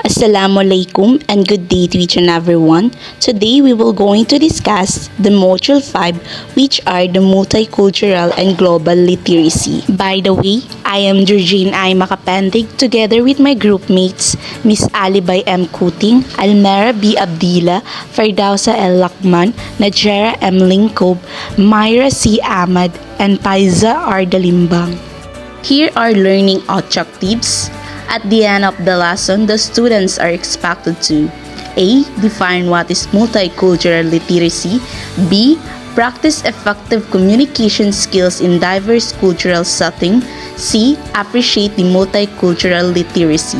Assalamualaikum and good day to each and everyone. Today we will going to discuss the module 5, which are the multicultural and global literacy. By the way, I am JORJANE MACAPENDIG together with my group mates Miss ALIBAI M. KUTING, Al-merah B. Abdilah, FERDAUSA L. LACMAN, NAJERA M. LINGCOB, MAIRA C. Ahmad, and FAIZAH R. DALIMBANG. Here are learning objectives. At the end of the lesson, the students are expected to A. Define what is multicultural literacy. B. Practice effective communication skills in diverse cultural setting. C. Appreciate the multicultural literacy.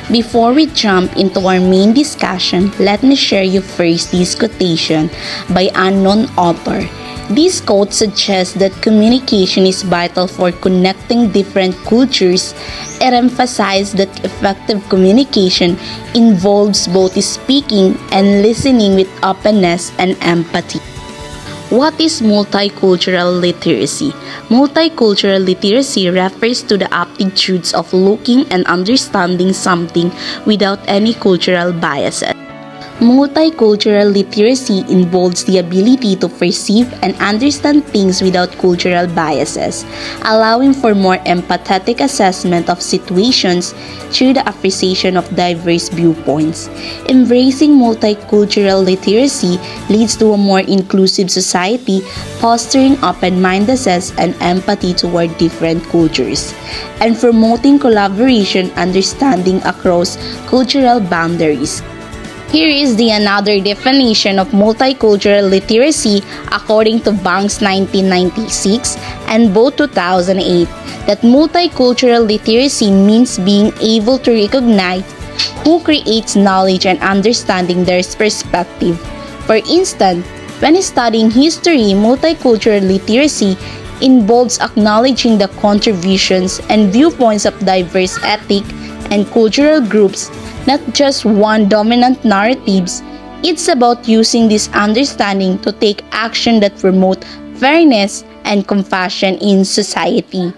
Before we jump into our main discussion, let me share you first this quotation by unknown author. This quote suggests that communication is vital for connecting different cultures. It emphasizes that effective communication involves both speaking and listening with openness and empathy. What is multicultural literacy? Multicultural literacy refers to the aptitudes of looking and understanding something without any cultural biases. Multicultural literacy involves the ability to perceive and understand things without cultural biases, allowing for more empathetic assessment of situations through the appreciation of diverse viewpoints. Embracing multicultural literacy leads to a more inclusive society, fostering open-mindedness and empathy toward different cultures, and promoting collaboration understanding across cultural boundaries. Here is another definition of multicultural literacy according to Banks 1996 and Both 2008, that multicultural literacy means being able to recognize who creates knowledge and understanding their perspective. For instance, when studying history, multicultural literacy involves acknowledging the contributions and viewpoints of diverse ethnic and cultural groups, not just one dominant narratives. It's about using this understanding to take action that promote fairness and compassion in society.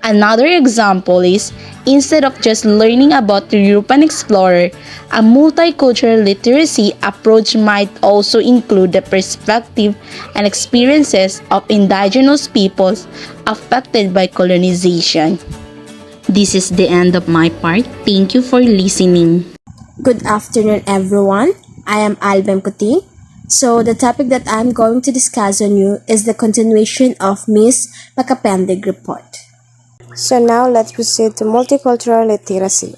Another example is, instead of just learning about the European explorer, a multicultural literacy approach might also include the perspective and experiences of indigenous peoples affected by colonization. This is the end of my part. Thank you for listening. Good afternoon, everyone. I am KUTING. So the topic that I'm going to discuss on you is the continuation of Miss MACAPENDIG report. So now let's proceed to multicultural literacy.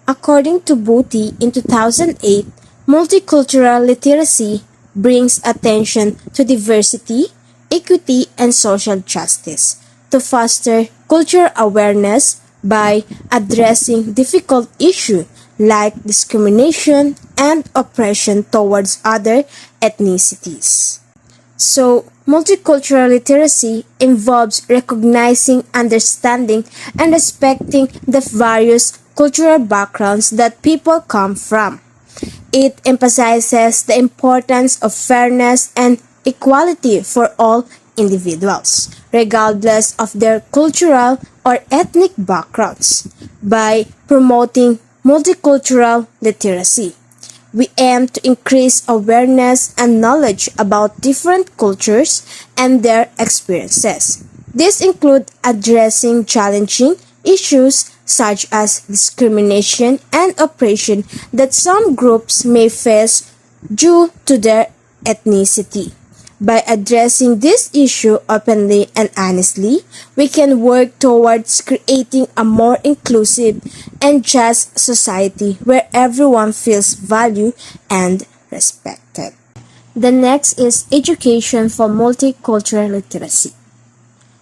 According to Booty in 2008, multicultural literacy brings attention to diversity, equity, and social justice to foster cultural awareness by addressing difficult issues like discrimination and oppression towards other ethnicities. So, multicultural literacy involves recognizing, understanding, and respecting the various cultural backgrounds that people come from. It emphasizes the importance of fairness and equality for all individuals, regardless of their cultural or ethnic backgrounds. By promoting multicultural literacy, we aim to increase awareness and knowledge about different cultures and their experiences. This includes addressing challenging issues such as discrimination and oppression that some groups may face due to their ethnicity. By addressing this issue openly and honestly, we can work towards creating a more inclusive and just society where everyone feels valued and respected. The next is education for multicultural literacy.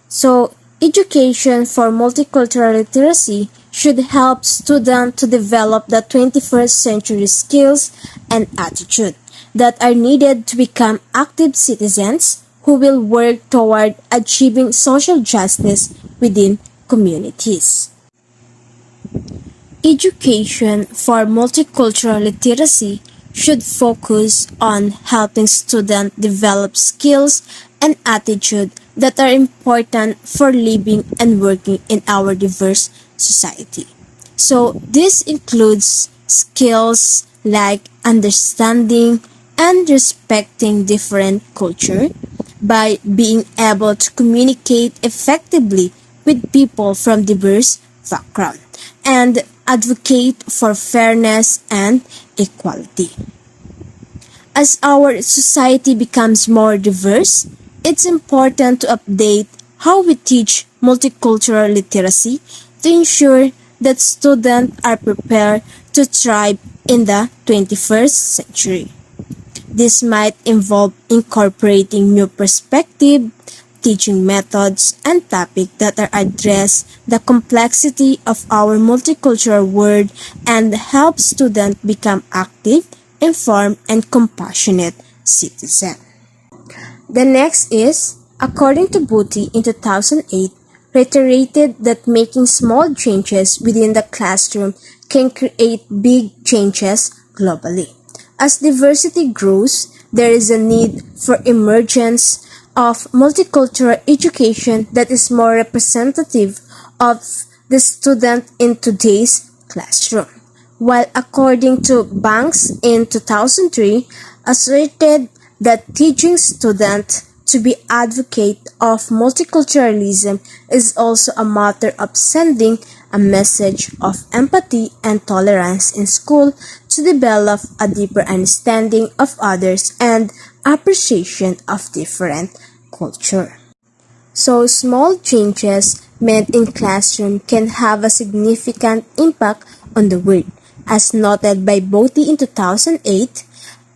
So, education for multicultural literacy should help students to develop the 21st century skills and attitude that are needed to become active citizens who will work toward achieving social justice within communities. Education for multicultural literacy should focus on helping students develop skills and attitude that are important for living and working in our diverse society. So this includes skills like understanding and respecting different culture by being able to communicate effectively with people from diverse backgrounds and advocate for fairness and equality. As our society becomes more diverse, it's important to update how we teach multicultural literacy to ensure that students are prepared to thrive in the 21st century. This might involve incorporating new perspectives, teaching methods, and topics that are address the complexity of our multicultural world and help students become active, informed, and compassionate citizens. The next is, according to Booty in 2008, reiterated that making small changes within the classroom can create big changes globally. As diversity grows, there is a need for emergence of multicultural education that is more representative of the student in today's classroom. While according to Banks in 2003, asserted that teaching students to be advocate of multiculturalism is also a matter of sending a message of empathy and tolerance in school to develop a deeper understanding of others and appreciation of different culture. So small changes made in classroom can have a significant impact on the world, as noted by Booty in 2008.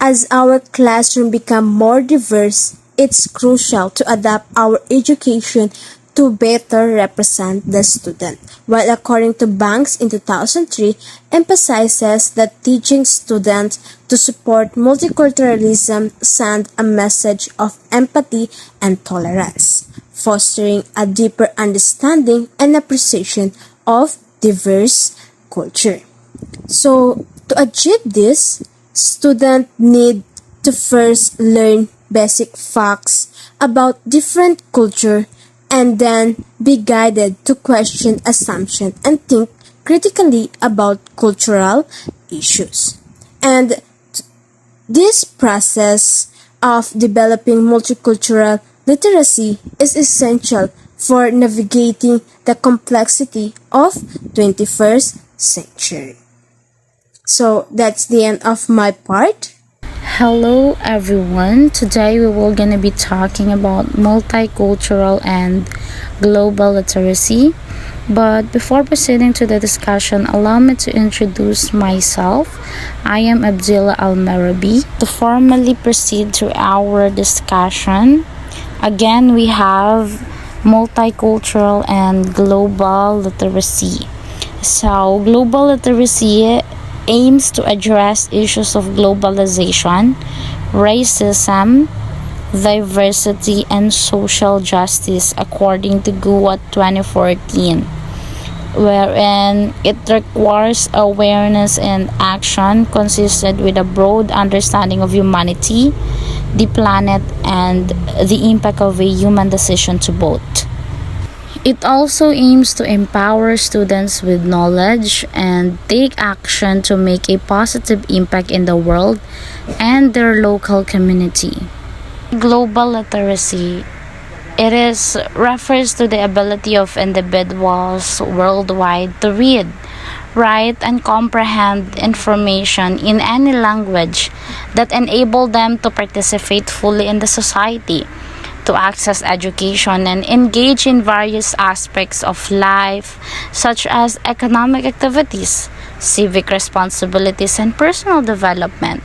As our classroom become more diverse, it's crucial to adapt our education to better represent the student, while according to Banks in 2003, emphasizes that teaching students to support multiculturalism send a message of empathy and tolerance, fostering a deeper understanding and appreciation of diverse culture. So, to achieve this, students need to first learn basic facts about different culture and then be guided to question assumptions and think critically about cultural issues. And this process of developing multicultural literacy is essential for navigating the complexity of 21st century. So that's the end of my part. Hello everyone. Today we will gonna be talking about multicultural and global literacy. But before proceeding to the discussion, allow me to introduce myself. I am Abdilah Al-merah. To formally proceed to our discussion, again we have multicultural and global literacy. So global literacy aims to address issues of globalization, racism, diversity, and social justice according to GUAT 2014, wherein it requires awareness and action consistent with a broad understanding of humanity, the planet, and the impact of a human decision to vote. It also aims to empower students with knowledge and take action to make a positive impact in the world and their local community. Global literacy, refers to the ability of individuals worldwide to read, write, and comprehend information in any language that enable them to participate fully in the society, to access education and engage in various aspects of life such as economic activities, civic responsibilities, and personal development.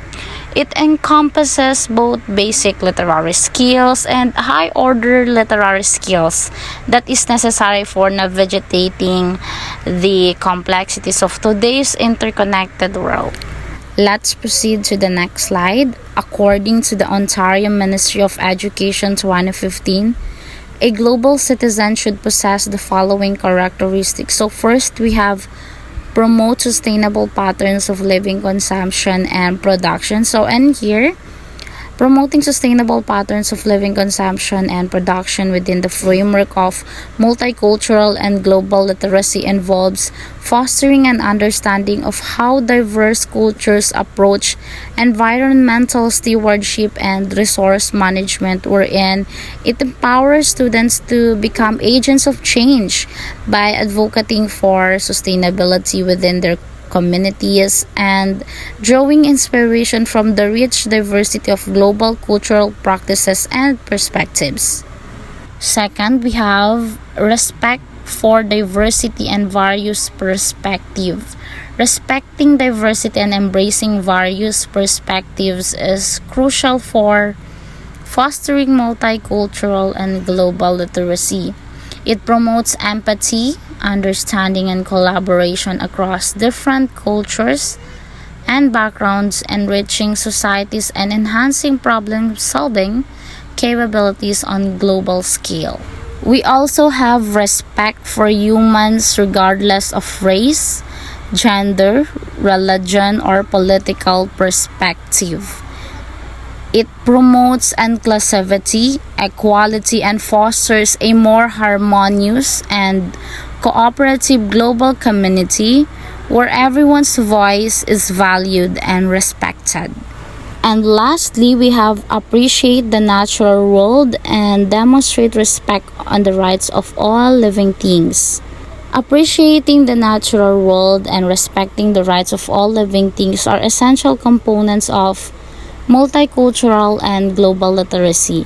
It encompasses both basic literary skills and high-order literary skills that is necessary for navigating the complexities of today's interconnected world. Let's proceed to the next slide. According to the Ontario Ministry of Education 2015, a global citizen should possess the following characteristics. So first, we have promote sustainable patterns of living, consumption, and production. So in here, Promoting sustainable patterns of living, consumption, and production within the framework of multicultural and global literacy involves fostering an understanding of how diverse cultures approach environmental stewardship and resource management, wherein it empowers students to become agents of change by advocating for sustainability within their communities and drawing inspiration from the rich diversity of global cultural practices and perspectives. Second, we have respect for diversity and various perspectives. Respecting diversity and embracing various perspectives is crucial for fostering multicultural and global literacy. It promotes empathy, understanding, and collaboration across different cultures and backgrounds, enriching societies and enhancing problem-solving capabilities on global scale. We also have respect for humans regardless of race, gender, religion, or political perspective. It promotes inclusivity, equality, and fosters a more harmonious and cooperative global community where everyone's voice is valued and respected. And lastly, we have appreciate the natural world and demonstrate respect on the rights of all living things. Appreciating the natural world and respecting the rights of all living things are essential components of multicultural and global literacy.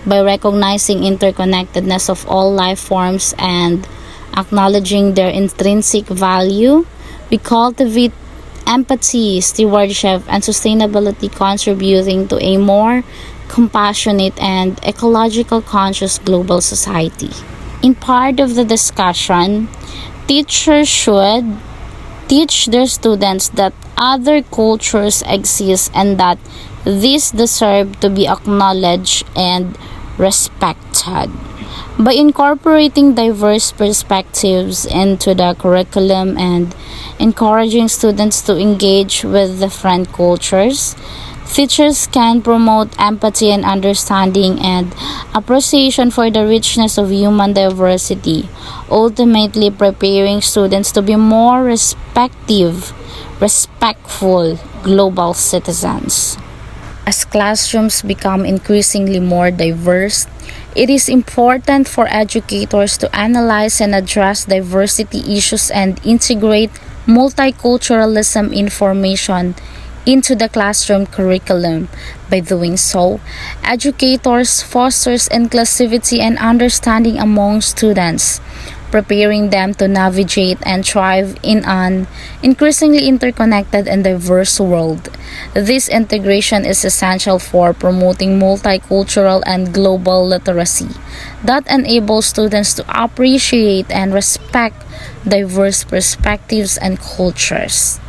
By recognizing interconnectedness of all life forms and acknowledging their intrinsic value, we cultivate empathy, stewardship, and sustainability, contributing to a more compassionate and ecological conscious global society. In part of the discussion, teachers should teach their students that other cultures exist and that these deserve to be acknowledged and respected. By incorporating diverse perspectives into the curriculum and encouraging students to engage with different cultures, teachers can promote empathy and understanding and appreciation for the richness of human diversity, ultimately preparing students to be more respectful global citizens. As classrooms become increasingly more diverse, it is important for educators to analyze and address diversity issues and integrate multiculturalism information into the classroom curriculum. By doing so, educators fosters inclusivity and understanding among students, preparing them to navigate and thrive in an increasingly interconnected and diverse world. This integration is essential for promoting multicultural and global literacy that enables students to appreciate and respect diverse perspectives and cultures.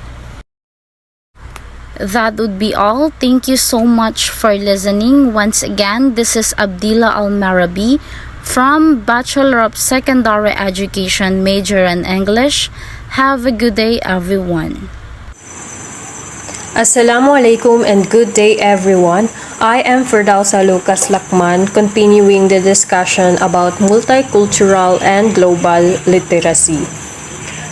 That would be all. Thank you so much for listening. Once again, this is Abdilah Al-merah from Bachelor of Secondary Education, major in English. Have a good day, everyone. Assalamu alaikum and good day everyone. I am FERDAUSA LACMAN, continuing the discussion about multicultural and global literacy.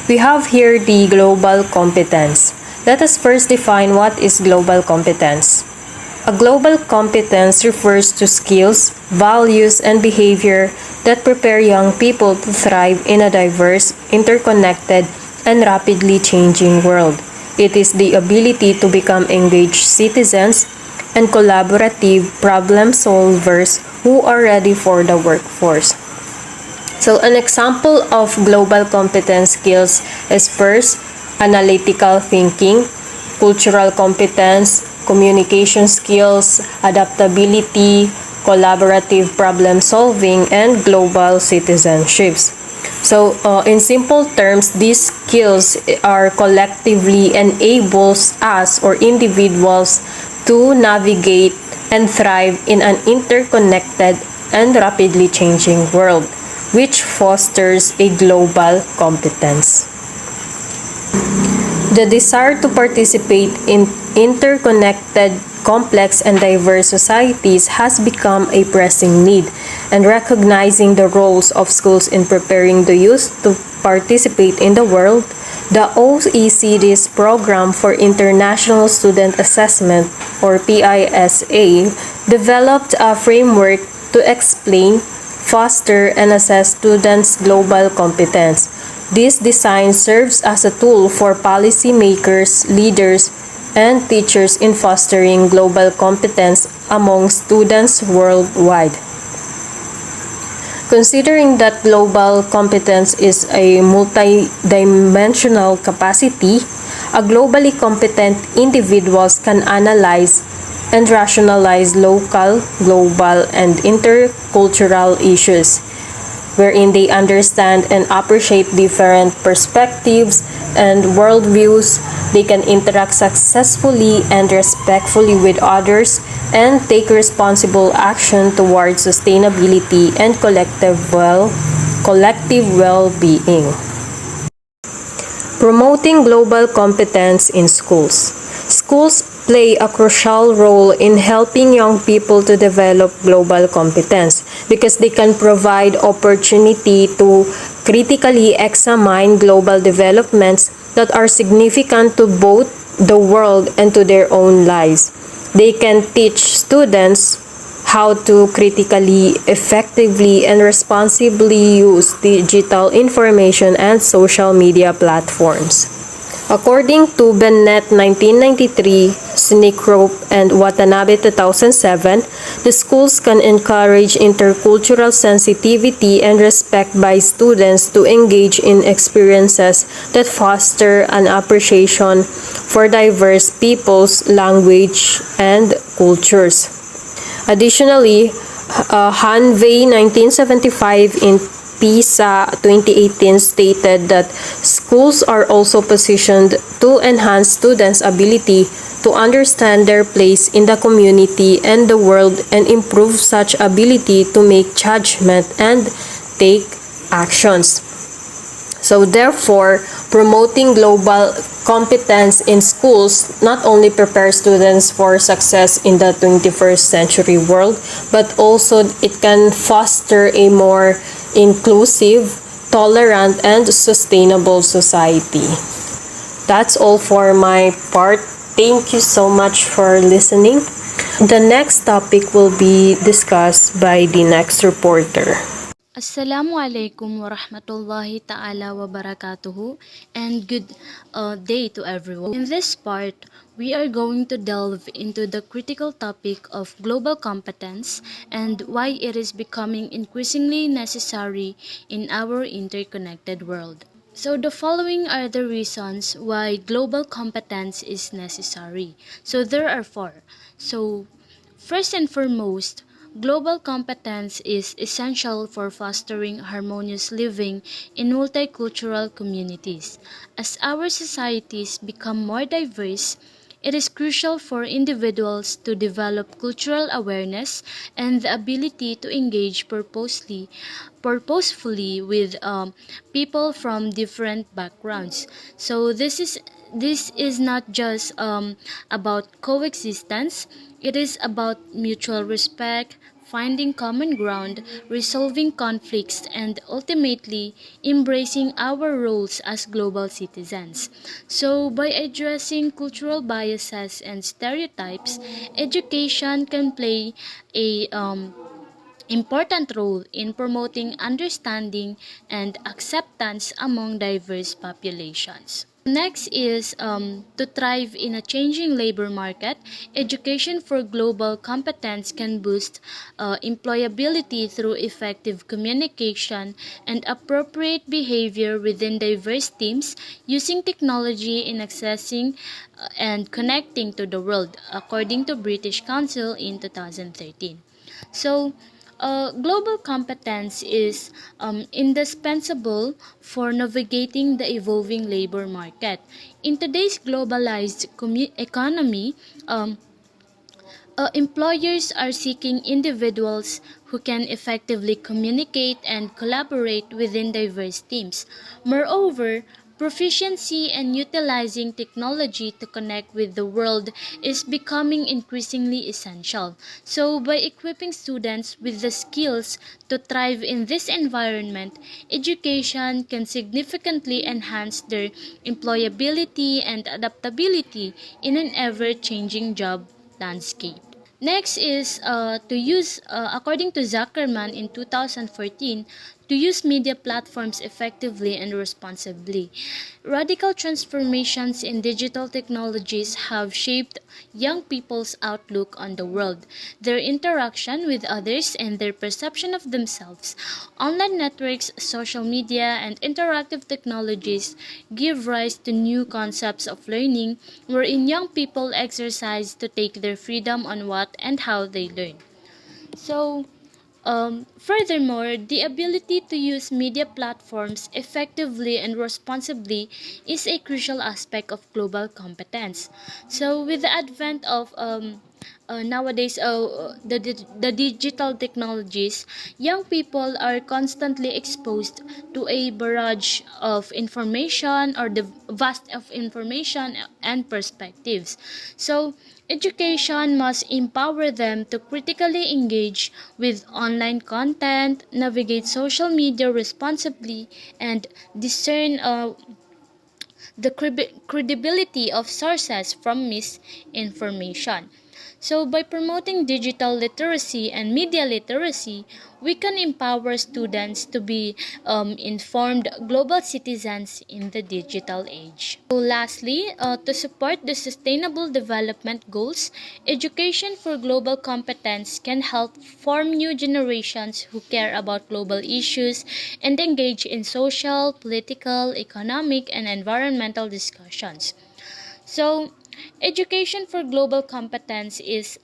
We have here the global competence. Let us first define what is global competence. A global competence refers to skills, values, and behavior that prepare young people to thrive in a diverse, interconnected, and rapidly changing world. It is the ability to become engaged citizens and collaborative problem solvers who are ready for the workforce. So an example of global competence skills is first, analytical thinking, cultural competence, communication skills, adaptability, collaborative problem solving, and global citizenships. So in simple terms, these skills are collectively enables us or individuals to navigate and thrive in an interconnected and rapidly changing world, which fosters a global competence. The desire to participate in interconnected complex and diverse societies has become a pressing need, and recognizing the roles of schools in preparing the youth to participate in the world, the OECD's Program for International Student Assessment, or PISA, developed a framework to explain, foster, and assess students' global competence. This design serves as a tool for policymakers, leaders, and teachers in fostering global competence among students worldwide. Considering that global competence is a multidimensional capacity, a globally competent individuals can analyze and rationalize local, global, and intercultural issues, wherein they understand and appreciate different perspectives and worldviews. They can interact successfully and respectfully with others and take responsible action towards sustainability and collective well-being. Promoting global competence in schools. Schools play a crucial role in helping young people to develop global competence because they can provide opportunity to critically examine global developments that are significant to both the world and to their own lives. They can teach students how to critically, effectively, and responsibly use digital information and social media platforms. According to Bennett 1993, Sneakrope, and Watanabe 2007, the schools can encourage intercultural sensitivity and respect by students to engage in experiences that foster an appreciation for diverse peoples, language, and cultures. Additionally, Hanvey 1975 in PISA 2018 stated that schools are also positioned to enhance students' ability to understand their place in the community and the world and improve such ability to make judgment and take actions. So therefore, promoting global competence in schools not only prepares students for success in the 21st century world, but also it can foster a more inclusive, tolerant, and sustainable society. That's all for my part. Thank you so much for listening. The next topic will be discussed by the next reporter. Assalamualaikum warahmatullahi ta'ala wabarakatuhu, and good day to everyone. In this part, we are going to delve into the critical topic of global competence and why it is becoming increasingly necessary in our interconnected world. So the following are the reasons why global competence is necessary. So there are four. So first and foremost, global competence is essential for fostering harmonious living in multicultural communities. As our societies become more diverse, it is crucial for individuals to develop cultural awareness and the ability to engage purposefully with people from different backgrounds. So this is not just about coexistence. It is about mutual respect, finding common ground, resolving conflicts, and ultimately embracing our roles as global citizens. So, by addressing cultural biases and stereotypes, education can play a important role in promoting understanding and acceptance among diverse populations. Next is to thrive in a changing labor market. Education for global competence can boost employability through effective communication and appropriate behavior within diverse teams, using technology in accessing and connecting to the world, according to British Council in 2013. So, global competence is indispensable for navigating the evolving labor market. In today's globalized economy, employers are seeking individuals who can effectively communicate and collaborate within diverse teams. Moreover, Proficiency and utilizing technology to connect with the world is becoming increasingly essential. So, by equipping students with the skills to thrive in this environment, education can significantly enhance their employability and adaptability in an ever-changing job landscape. Next is according to Zuckerman in 2014, to use media platforms effectively and responsibly. Radical transformations in digital technologies have shaped young people's outlook on the world, their interaction with others, and their perception of themselves. Online networks, social media, and interactive technologies give rise to new concepts of learning wherein young people exercise to take their freedom on what and how they learn. So, furthermore, the ability to use media platforms effectively and responsibly is a crucial aspect of global competence. So, with the advent of nowadays the digital technologies, young people are constantly exposed to a barrage of information or the vast of information and perspectives. So, education must empower them to critically engage with online content, navigate social media responsibly, and discern the credibility of sources from misinformation. So, by promoting digital literacy and media literacy, we can empower students to be informed global citizens in the digital age. So, lastly, to support the Sustainable Development Goals, education for global competence can help form new generations who care about global issues and engage in social, political, economic, and environmental discussions. So, education for global competence is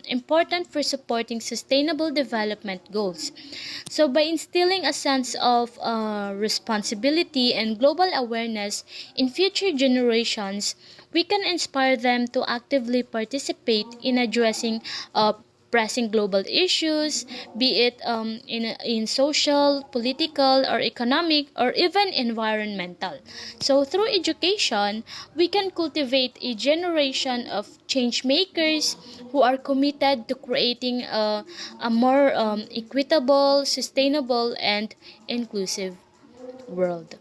important for supporting sustainable development goals. So, by instilling a sense of responsibility and global awareness in future generations, we can inspire them to actively participate in addressing pressing global issues, be it in social, political, or economic, or even environmental. So, through education, we can cultivate a generation of change makers who are committed to creating a more equitable, sustainable, and inclusive world.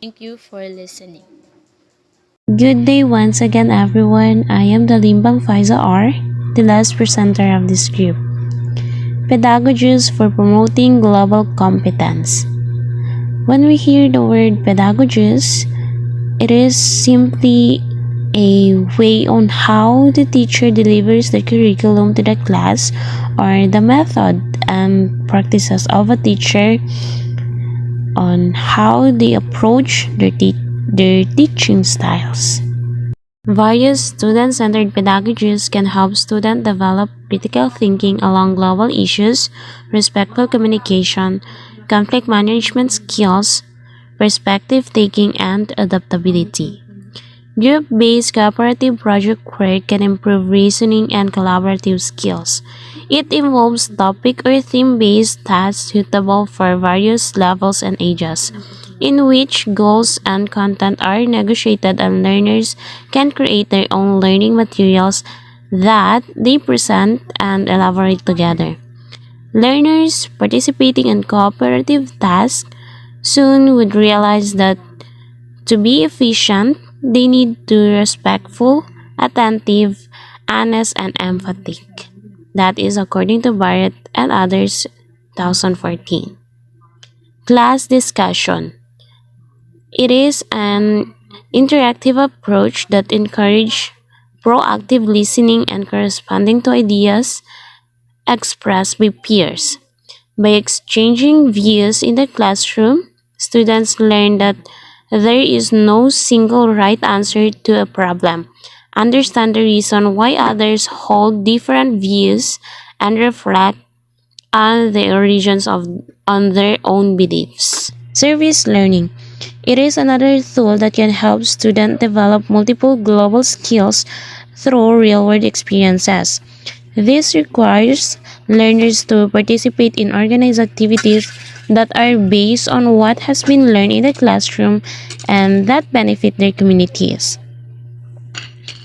Thank you for listening. Good day once again, everyone. I am DALIMBANG FAIZAH R, the last presenter of this group. Pedagogies for promoting global competence. When we hear the word pedagogies, it is simply a way on how the teacher delivers the curriculum to the class, or the method and practices of a teacher on how they approach their teaching styles. Various student-centered pedagogies can help students develop critical thinking along global issues, respectful communication, conflict management skills, perspective taking, and adaptability. Group-based cooperative project work can improve reasoning and collaborative skills. It involves topic or theme-based tasks suitable for various levels and ages, in which goals and content are negotiated and learners can create their own learning materials that they present and elaborate together. Learners participating in cooperative tasks soon would realize that to be efficient, they need to be respectful, attentive, honest, and emphatic. That is according to Barrett and others, 2014. Class discussion. It is an interactive approach that encourages proactive listening and corresponding to ideas expressed by peers. By exchanging views in the classroom, students learn that there is no single right answer to a problem, understand the reason why others hold different views, and reflect on the origins of on their own beliefs. Service learning. It is another tool that can help students develop multiple global skills through real-world experiences. This requires learners to participate in organized activities that are based on what has been learned in the classroom and that benefit their communities.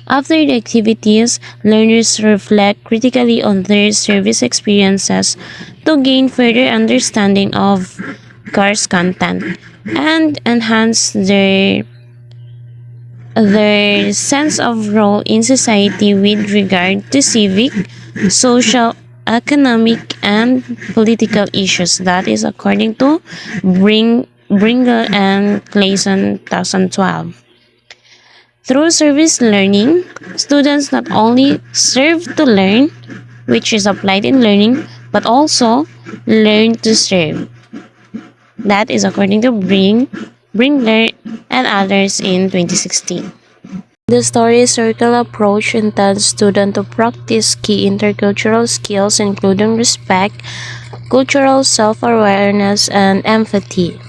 After the activities, learners reflect critically on their service experiences to gain further understanding of course content and enhance their sense of role in society with regard to civic, social, economic, and political issues. That is according to Bringle and Clayson 2012. Through service learning, students not only serve to learn, which is applied in learning, but also learn to serve. That is according to Bringler and others in 2016. The story circle approach intends students to practice key intercultural skills including respect, cultural self-awareness, and empathy.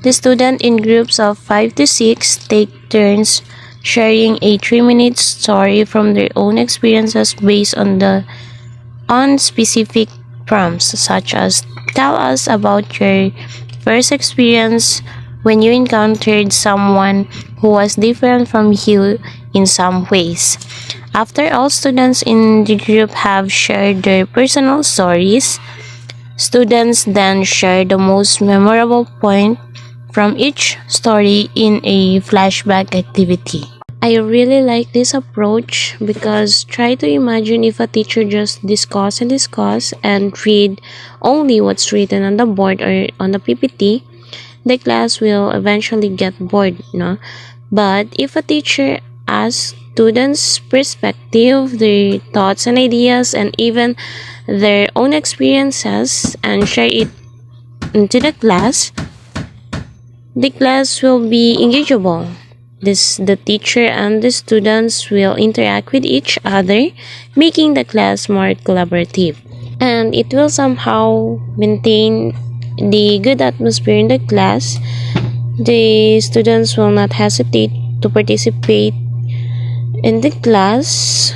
The students in groups of 5 to 6 take turns sharing a 3-minute story from their own experiences based on specific prompts such as tell us about your first experience when you encountered someone who was different from you in some ways. After all students in the group have shared their personal stories, students then share the most memorable point from each story in a flashback activity. I really like this approach because try to imagine if a teacher just discuss and read only what's written on the board or on the PPT, the class will eventually get bored, no? But if a teacher asks students' perspective, their thoughts and ideas, and even their own experiences and share it into the class will be engageable. The teacher and the students will interact with each other, making the class more collaborative. And it will somehow maintain the good atmosphere in the class. The students will not hesitate to participate in the class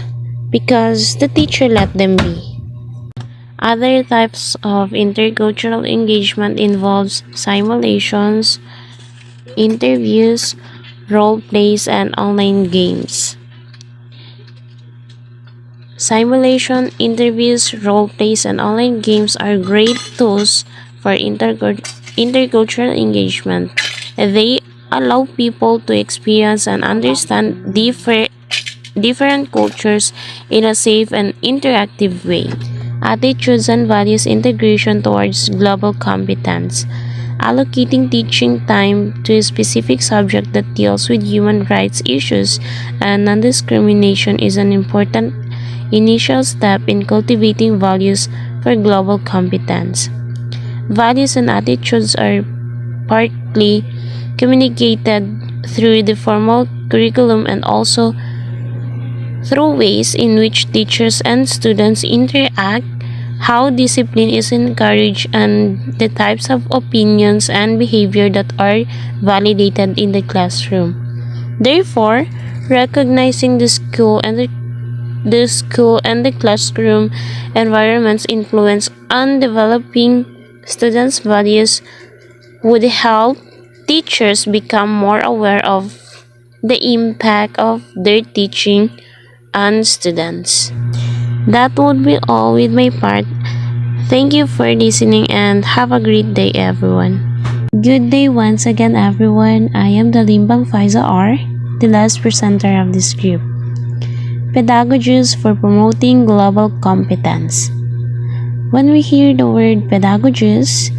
because the teacher let them be. Other types of intercultural engagement involves simulations, interviews, role plays, and online games. Simulation, interviews, role plays, and online games are great tools for intercultural engagement. They allow people to experience and understand different cultures in a safe and interactive way. Attitudes and values integration towards global competence. Allocating teaching time to a specific subject that deals with human rights issues and non-discrimination is an important initial step in cultivating values for global competence. Values and attitudes are partly communicated through the formal curriculum and also through ways in which teachers and students interact, how discipline is encouraged, and the types of opinions and behavior that are validated in the classroom. Therefore, recognizing the school and the classroom environment's influence on developing students' values would help teachers become more aware of the impact of their teaching on students. That would be all with my part. Thank you for listening and have a great day, everyone. Good day once again, everyone. I am DALIMBANG FAIZAH, the last presenter of this group. Pedagogies for promoting global competence. When we hear the word pedagogies,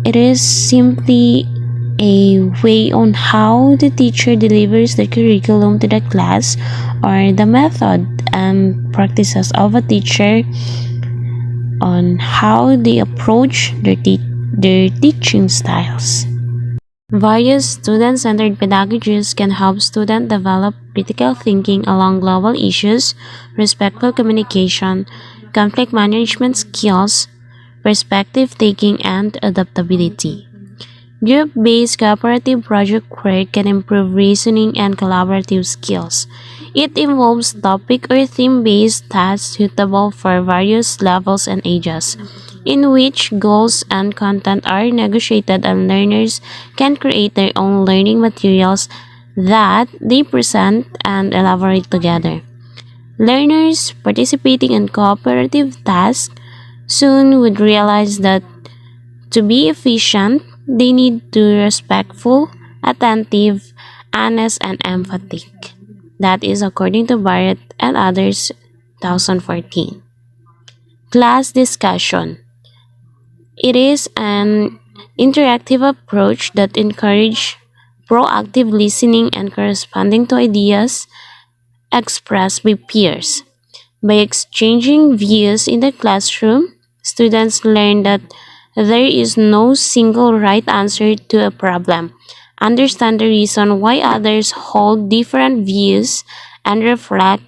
it is simply a way on how the teacher delivers the curriculum to the class or the method and practices of a teacher on how they approach their teaching styles. Various student-centered pedagogies can help students develop critical thinking along global issues, respectful communication, conflict management skills, perspective taking, and adaptability. Group-based cooperative project work can improve reasoning and collaborative skills. It involves topic or theme-based tasks suitable for various levels and ages. in which goals and content are negotiated and learners can create their own learning materials that they present and elaborate together. Learners participating in cooperative tasks soon would realize that to be efficient, they need to be respectful, attentive, honest, and emphatic. That is according to Barrett and others, 2014. Class discussion. It is an interactive approach that encourages proactive listening and corresponding to ideas expressed by peers. By exchanging views in the classroom, students learn that there is no single right answer to a problem, understand the reason why others hold different views, and reflect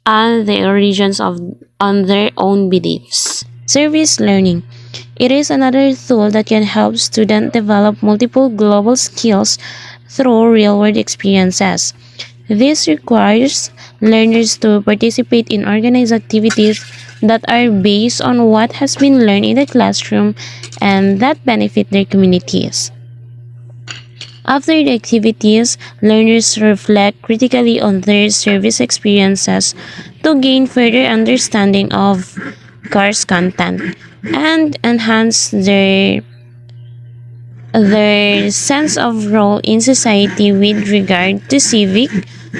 on the origins of on their own beliefs. Service learning. It is another tool that can help students develop multiple global skills through real-world experiences. This requires learners to participate in organized activities that are based on what has been learned in the classroom and that benefit their communities. After the activities, learners reflect critically on their service experiences to gain further understanding of course content and enhance their sense of role in society with regard to civic,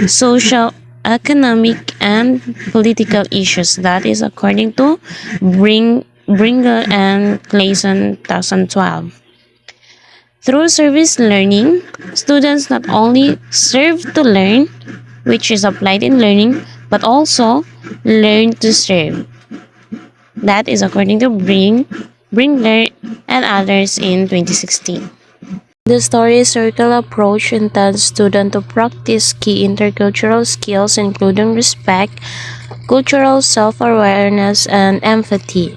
social, economic, and political issues. That is according to Bringer and Clayson 2012. Through service learning, students not only serve to learn, which is applied in learning, but also learn to serve. That is according to Bringler and others in 2016. The story circle approach intends students to practice key intercultural skills including respect, cultural self-awareness, and empathy.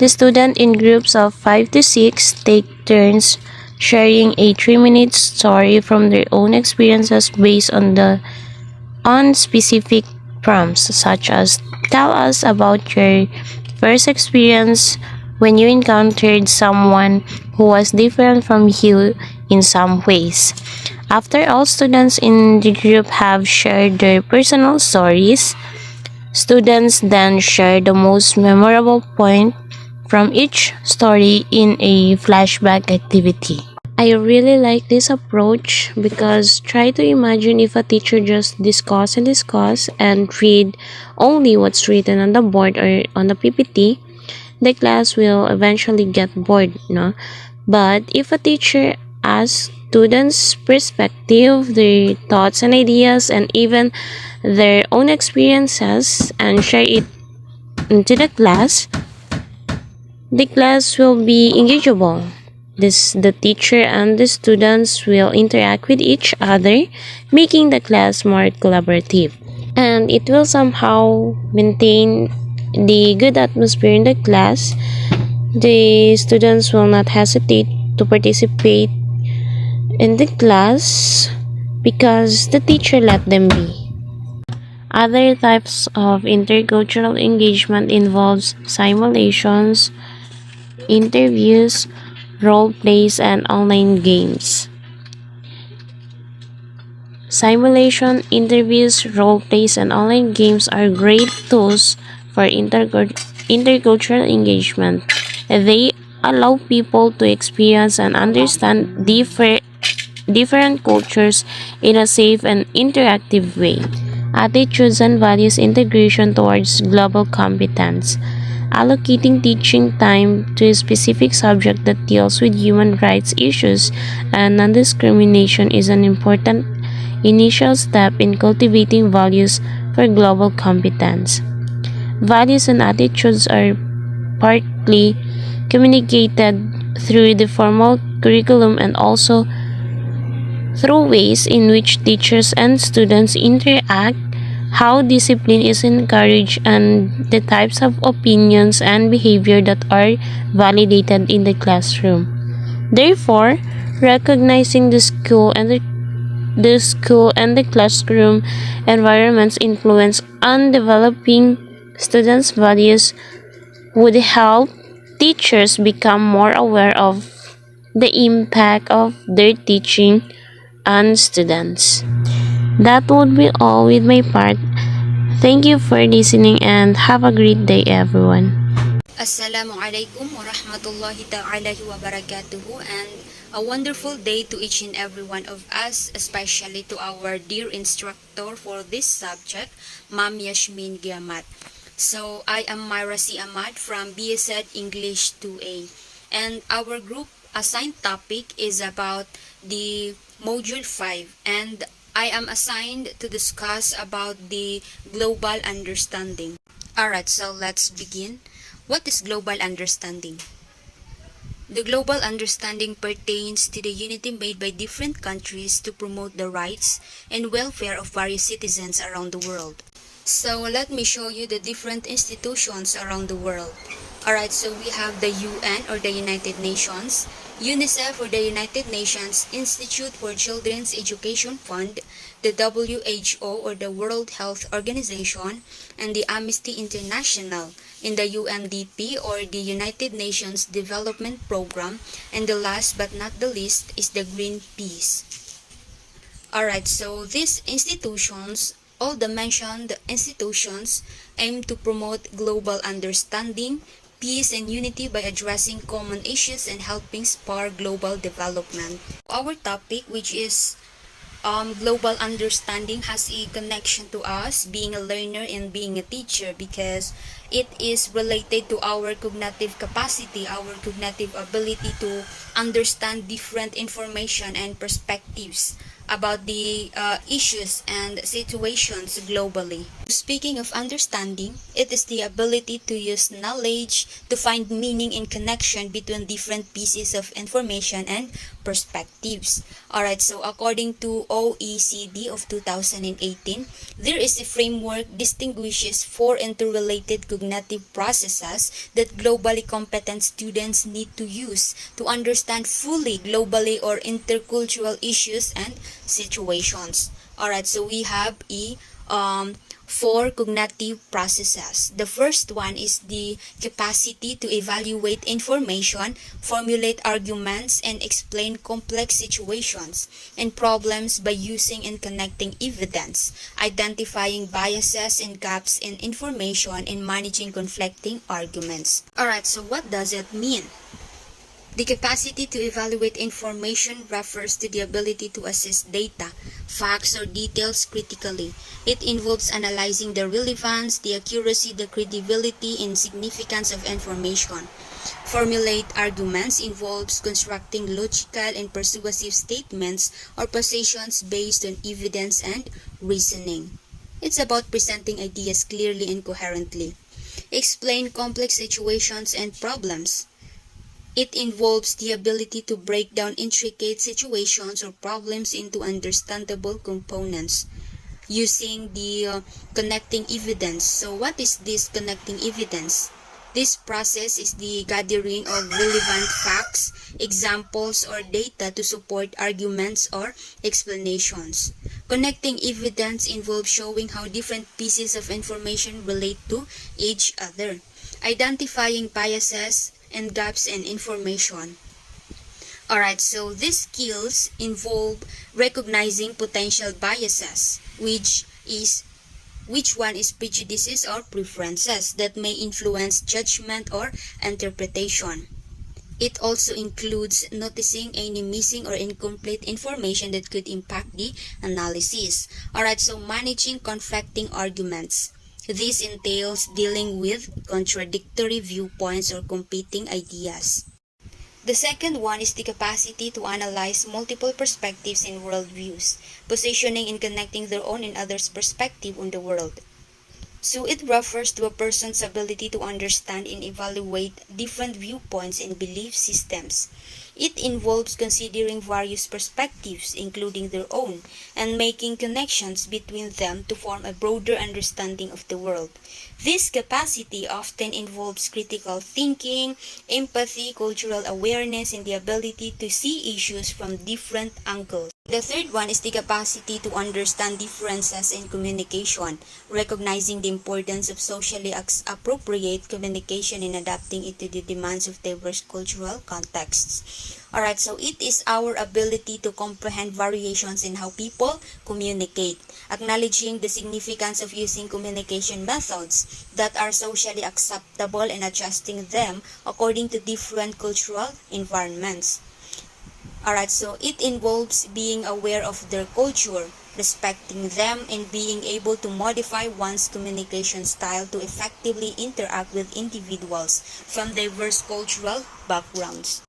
The students in groups of 5 to 6 take turns sharing a 3-minute story from their own experiences based on specific prompts such as tell us about your first experience when you encountered someone who was different from you in some ways. After all students in the group have shared their personal stories, students then share the most memorable point from each story in a flashback activity. I really like this approach because try to imagine if a teacher just discuss and read only what's written on the board or on the PPT, the class will eventually get bored, no? But if a teacher asks students' perspective, their thoughts and ideas, and even their own experiences and share it into the class will be engageable. The teacher and the students will interact with each other, making the class more collaborative. And it will somehow maintain the good atmosphere in the class. The students will not hesitate to participate in the class because the teacher let them be. Other types of intercultural engagement involves simulations, interviews, role plays, and online games. Simulation, interviews, role plays, and online games are great tools for intercultural engagement. They allow people to experience and understand different cultures in a safe and interactive way. Attitudes and values integration towards global competence. Allocating teaching time to a specific subject that deals with human rights issues and non-discrimination is an important initial step in cultivating values for global competence. Values and attitudes are partly communicated through the formal curriculum and also through ways in which teachers and students interact, how discipline is encouraged, and the types of opinions and behavior that are validated in the classroom. Therefore, recognizing the school and the classroom environment's influence on developing students' values would help teachers become more aware of the impact of their teaching on students. That would be all with my part. Thank you for listening and have a great day, everyone. Assalamualaikum warahmatullahi ta'ala wabarakatuh, and a wonderful day to each and every one of us, especially to our dear instructor for this subject, Ma'am Yasmin Giamat. So I am MAIRA C. Ahmad from BSED English 2A, and our group assigned topic is about the Module 5, and I am assigned to discuss about the global understanding. Alright, so let's begin. What is global understanding? The global understanding pertains to the unity made by different countries to promote the rights and welfare of various citizens around the world. So let me show you the different institutions around the world. Alright, so we have the UN or the United Nations, UNICEF or the United Nations Institute for Children's Education Fund, the WHO or the World Health Organization, and the Amnesty International, in the UNDP or the United Nations Development Program, and the last but not the least is the Greenpeace. Alright, so these institutions, all the mentioned institutions, aim to promote global understanding, peace and unity by addressing common issues and helping spur global development. Our topic, which is global understanding, has a connection to us being a learner and being a teacher, because it is related to our cognitive capacity, our cognitive ability to understand different information and perspectives about the issues and situations globally. Speaking of understanding, it is the ability to use knowledge to find meaning and connection between different pieces of information and perspectives. Alright, so according to OECD of 2018, there is a framework distinguishes four interrelated cognitive processes that globally competent students need to use to understand fully globally or intercultural issues and situations. Alright, so we have four cognitive processes. The first one is the capacity to evaluate information, formulate arguments, and explain complex situations and problems by using and connecting evidence, identifying biases and gaps in information, and managing conflicting arguments. Alright, so what does it mean? The capacity to evaluate information refers to the ability to assess data, facts, or details critically. It involves analyzing the relevance, the accuracy, the credibility, and significance of information. Formulate arguments involves constructing logical and persuasive statements or positions based on evidence and reasoning. It's about presenting ideas clearly and coherently. Explain complex situations and problems. It involves the ability to break down intricate situations or problems into understandable components using the connecting evidence. So what is this connecting evidence? This process is the gathering of relevant facts, examples, or data to support arguments or explanations. Connecting evidence involves showing how different pieces of information relate to each other, identifying biases and gaps in information. Alright, so these skills involve recognizing potential biases, which one is prejudices or preferences that may influence judgment or interpretation. It also includes noticing any missing or incomplete information that could impact the analysis. Alright, so managing conflicting arguments. This entails dealing with contradictory viewpoints or competing ideas. The second one is the capacity to analyze multiple perspectives and worldviews, positioning and connecting their own and others' perspective on the world. So it refers to a person's ability to understand and evaluate different viewpoints and belief systems. It involves considering various perspectives, including their own, and making connections between them to form a broader understanding of the world. This capacity often involves critical thinking, empathy, cultural awareness, and the ability to see issues from different angles. The third one is the capacity to understand differences in communication, recognizing the importance of socially appropriate communication and adapting it to the demands of diverse cultural contexts. Alright, so it is our ability to comprehend variations in how people communicate, acknowledging the significance of using communication methods that are socially acceptable and adjusting them according to different cultural environments. Alright, so it involves being aware of their culture, respecting them, and being able to modify one's communication style to effectively interact with individuals from diverse cultural backgrounds.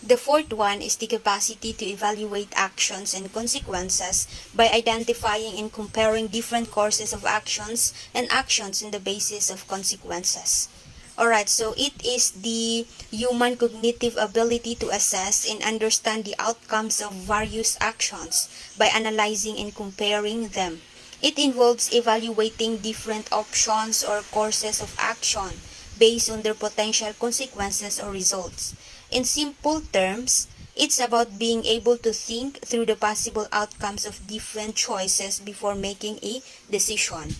The fourth one is the capacity to evaluate actions and consequences by identifying and comparing different courses of actions and actions on the basis of consequences. Alright, so it is the human cognitive ability to assess and understand the outcomes of various actions by analyzing and comparing them. It involves evaluating different options or courses of action based on their potential consequences or results. In simple terms, it's about being able to think through the possible outcomes of different choices before making a decision.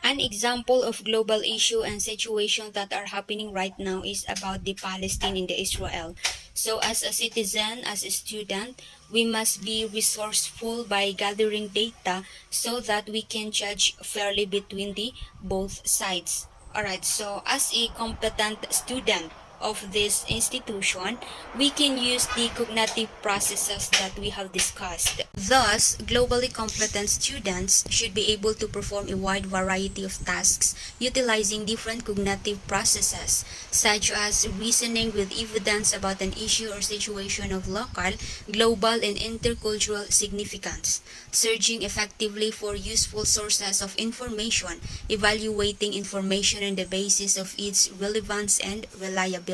An example of global issue and situation that are happening right now is about the Palestine and the Israel. So as a citizen, as a student, we must be resourceful by gathering data so that we can judge fairly between the both sides. Alright, so as a competent student of this institution, we can use the cognitive processes that we have discussed. Thus, globally competent students should be able to perform a wide variety of tasks utilizing different cognitive processes, such as reasoning with evidence about an issue or situation of local, global, and intercultural significance, searching effectively for useful sources of information, evaluating information on the basis of its relevance and reliability,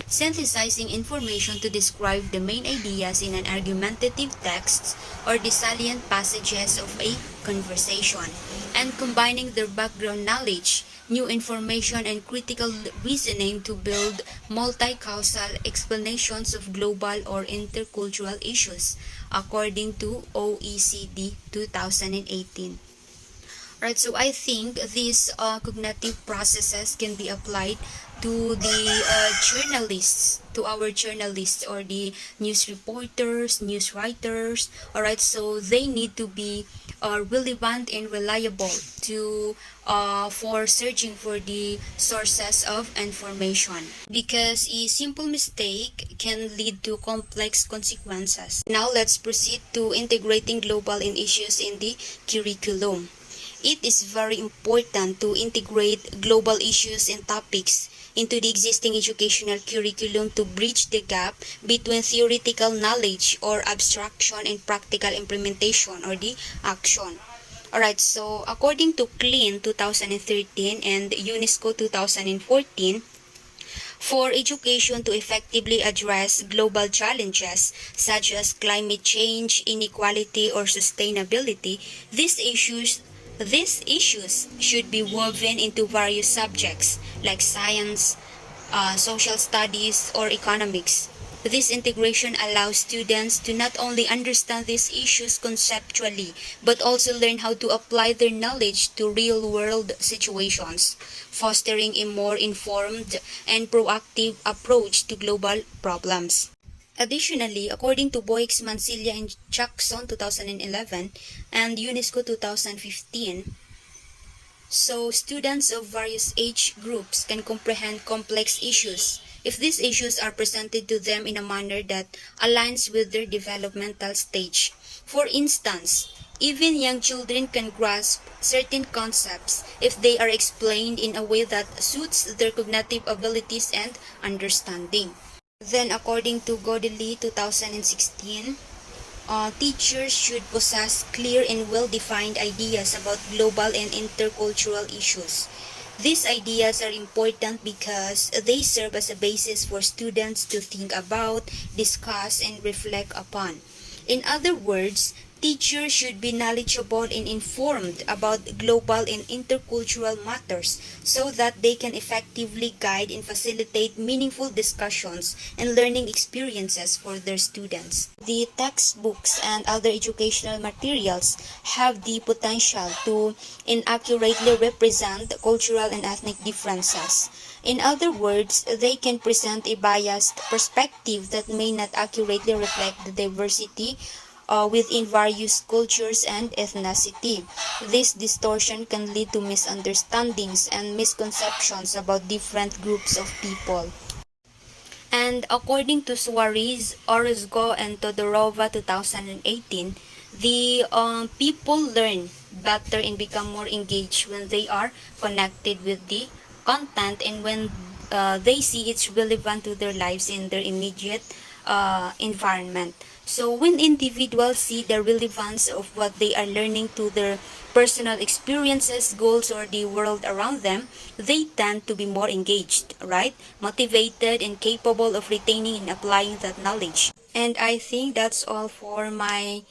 synthesizing information to describe the main ideas in an argumentative text or the salient passages of a conversation, and combining their background knowledge, new information, and critical reasoning to build multi-causal explanations of global or intercultural issues, according to OECD 2018. Right, so I think these cognitive processes can be applied to the journalists, to our journalists or the news reporters, news writers. Alright, so they need to be relevant and reliable to for searching for the sources of information, because a simple mistake can lead to complex consequences. Now let's proceed to integrating global issues in the curriculum. It is very important to integrate global issues and topics into the existing educational curriculum to bridge the gap between theoretical knowledge or abstraction and practical implementation or the action. Alright, so according to CLEAN 2013 and UNESCO 2014, for education to effectively address global challenges such as climate change, inequality, or sustainability, these issues should be woven into various subjects like science, social studies, or economics. This integration allows students to not only understand these issues conceptually, but also learn how to apply their knowledge to real-world situations, fostering a more informed and proactive approach to global problems. Additionally, according to Boix, Mansilla, and Jackson 2011 and UNESCO 2015, so students of various age groups can comprehend complex issues if these issues are presented to them in a manner that aligns with their developmental stage. For instance, even young children can grasp certain concepts if they are explained in a way that suits their cognitive abilities and understanding. Then, according to Godely 2016, teachers should possess clear and well-defined ideas about global and intercultural issues. These ideas are important because they serve as a basis for students to think about, discuss, and reflect upon. In other words, teacher should be knowledgeable and informed about global and intercultural matters so that they can effectively guide and facilitate meaningful discussions and learning experiences for their students. The textbooks and other educational materials have the potential to inaccurately represent cultural and ethnic differences. In other words, they can present a biased perspective that may not accurately reflect the diversity within various cultures and ethnicity. This distortion can lead to misunderstandings and misconceptions about different groups of people. And according to Suarez, Orozco, and Todorova 2018, the people learn better and become more engaged when they are connected with the content and when they see it's relevant to their lives in their immediate environment. So when individuals see the relevance of what they are learning to their personal experiences, goals, or the world around them, they tend to be more engaged, right? Motivated and capable of retaining and applying that knowledge. And I think that's all for my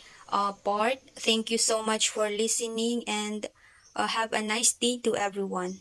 part. Thank you so much for listening and have a nice day to everyone.